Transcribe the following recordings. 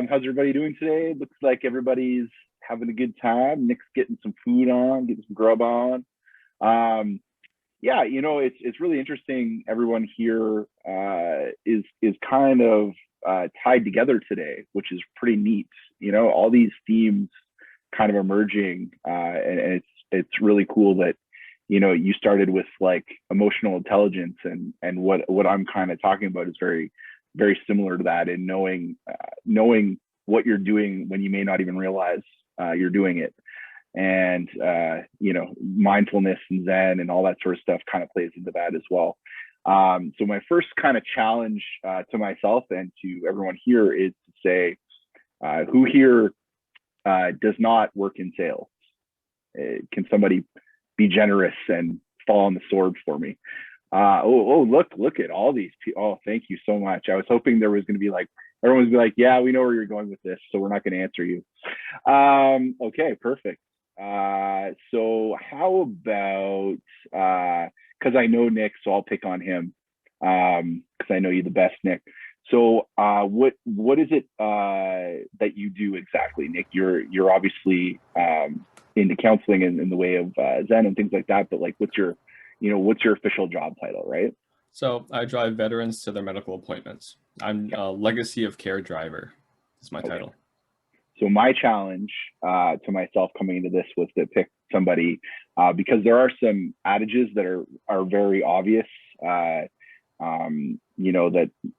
How's everybody doing today? Looks like everybody's having a good time. Nick's getting some food on, getting some grub on. Um, yeah, it's really interesting. Everyone here is kind of tied together today, which is pretty neat. All these themes kind of emerging, and it's really cool that you started with like emotional intelligence, and what I'm kind of talking about is very very similar to that, and knowing what you're doing when you may not even realize you're doing it. And mindfulness and zen and all that sort of stuff kind of plays into that as well. So my first kind of challenge to myself and to everyone here is to say, who here does not work in sales? Can somebody be generous and fall on the sword for me? Look at all these people. Oh, thank you so much. I was hoping there was going to be like, everyone's be like, yeah, we know where you're going with this, so we're not going to answer you. Okay, perfect. So how about, because I know Nick, so I'll pick on him, because I know you the best, Nick. So what is it that you do exactly, Nick? You're obviously into counseling in the way of Zen and things like that, but like what's your official job title, right? So I drive veterans to their medical appointments. I'm a legacy of care driver is my title. So my challenge to myself coming into this was to pick somebody because there are some adages that are very obvious. That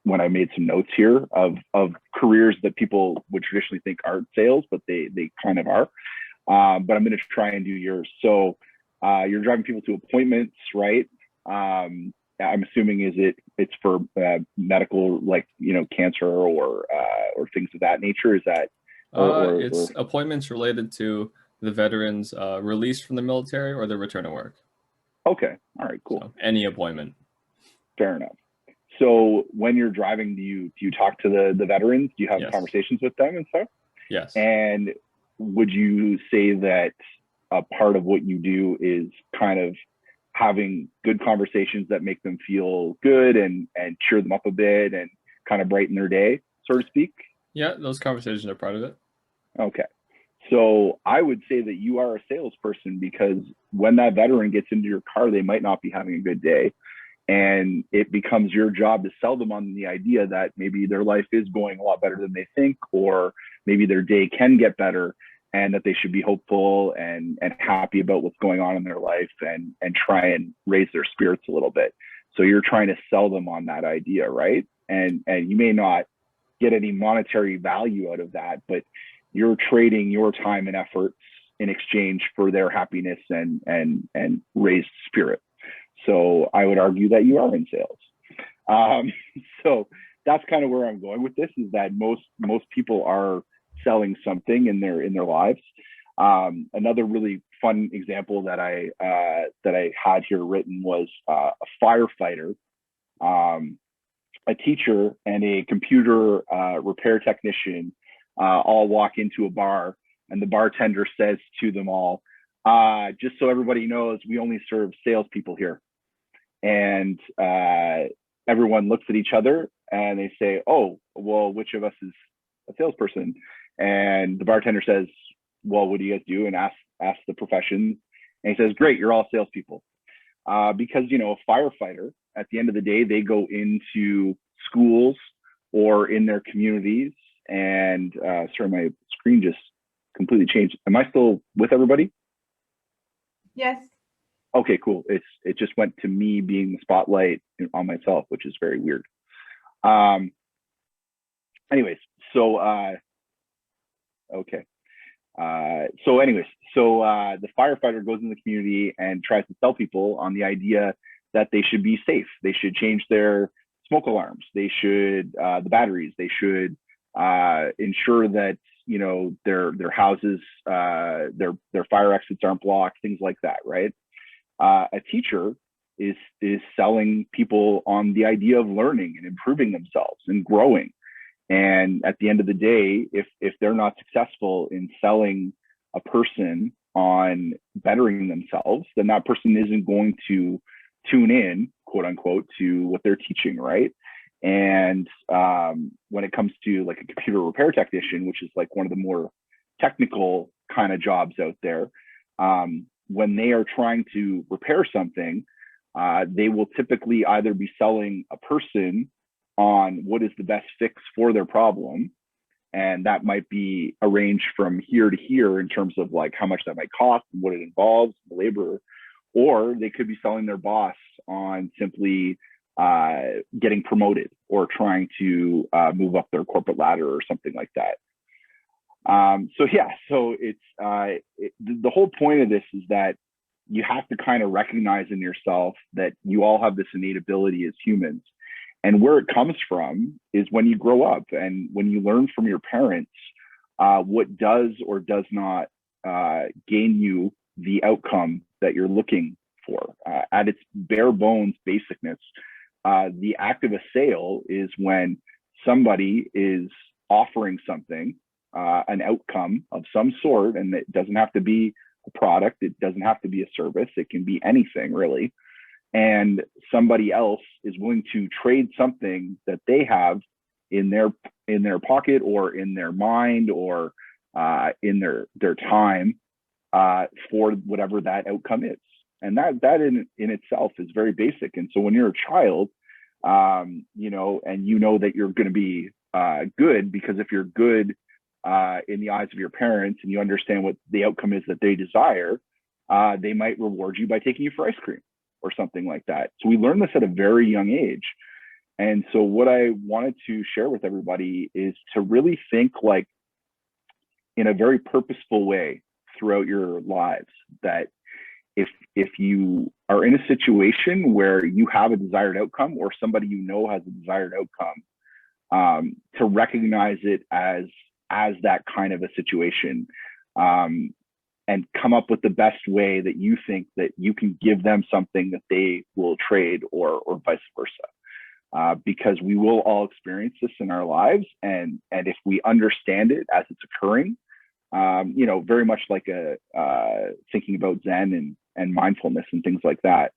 when I made some notes here of careers that people would traditionally think aren't sales, but they kind of are. But I'm going to try and do yours. So you're driving people to appointments, right? I'm assuming it's for medical, like cancer or things of that nature. Is that? It's appointments related to the veterans released from the military or their return to work. Okay. All right. Cool. So any appointment. Fair enough. So when you're driving, do you talk to the veterans? Do you have conversations with them and stuff? Yes. And would you say that a part of what you do is kind of having good conversations that make them feel good and cheer them up a bit and kind of brighten their day, so to speak? Yeah, those conversations are part of it. Okay. So I would say that you are a salesperson, because when that veteran gets into your car, they might not be having a good day. And it becomes your job to sell them on the idea that maybe their life is going a lot better than they think, or maybe their day can get better, and that they should be hopeful and happy about what's going on in their life and try and raise their spirits a little bit. So you're trying to sell them on that idea, right? And you may not get any monetary value out of that, but you're trading your time and efforts in exchange for their happiness and raised spirit. So I would argue that you are in sales. So that's kind of where I'm going with this, is that most people are selling something in their lives. Another really fun example that I had here written was a firefighter, a teacher, and a computer repair technician all walk into a bar, and the bartender says to them all, just so everybody knows, we only serve salespeople here. And everyone looks at each other and they say, oh, well, which of us is a salesperson? And the bartender says, well, what do you guys do? And ask the profession. And he says, great, you're all salespeople. Because, a firefighter, at the end of the day, they go into schools or in their communities. And sorry, my screen just completely changed. Am I still with everybody? Yes. Okay, cool. It just went to me being the spotlight on myself, which is very weird. Anyways, so okay. The firefighter goes in the community and tries to sell people on the idea that they should be safe. They should change their smoke alarms. They should the batteries. They should ensure that their houses, their fire exits aren't blocked. Things like that, right? A teacher is selling people on the idea of learning and improving themselves and growing. And at the end of the day, if they're not successful in selling a person on bettering themselves, then that person isn't going to tune in, quote unquote, to what they're teaching, right? And when it comes to like a computer repair technician, which is like one of the more technical kind of jobs out there, when they are trying to repair something, they will typically either be selling a person on what is the best fix for their problem. And that might be arranged from here to here in terms of like how much that might cost and what it involves, the labor. Or they could be selling their boss on simply getting promoted or trying to move up their corporate ladder or something like that. So it's the whole point of this is that you have to kind of recognize in yourself that you all have this innate ability as humans. And where it comes from is when you grow up and when you learn from your parents what does or does not gain you the outcome that you're looking for. At its bare bones basicness, the act of a sale is when somebody is offering something, an outcome of some sort, and it doesn't have to be a product, it doesn't have to be a service, it can be anything really. And somebody else is willing to trade something that they have in their pocket or in their mind or in their time for whatever that outcome is. And that in itself is very basic. And so when you're a child, and you know that you're going to be good, because if you're good in the eyes of your parents and you understand what the outcome is that they desire, they might reward you by taking you for ice cream or something like that. So we learn this at a very young age. And so what I wanted to share with everybody is to really think like in a very purposeful way throughout your lives, that if you are in a situation where you have a desired outcome or somebody you know has a desired outcome, to recognize it as that kind of a situation, and come up with the best way that you think that you can give them something that they will trade or vice versa. Because we will all experience this in our lives. And if we understand it as it's occurring, very much like thinking about Zen and mindfulness and things like that.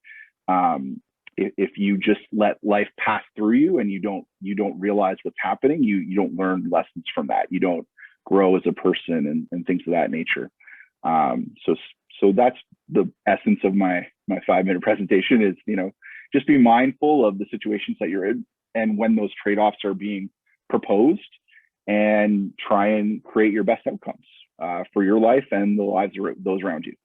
If you just let life pass through you and you don't realize what's happening, you don't learn lessons from that. You don't grow as a person and things of that nature. So that's the essence of my 5-minute presentation is, just be mindful of the situations that you're in and when those trade-offs are being proposed, and try and create your best outcomes for your life and the lives of those around you.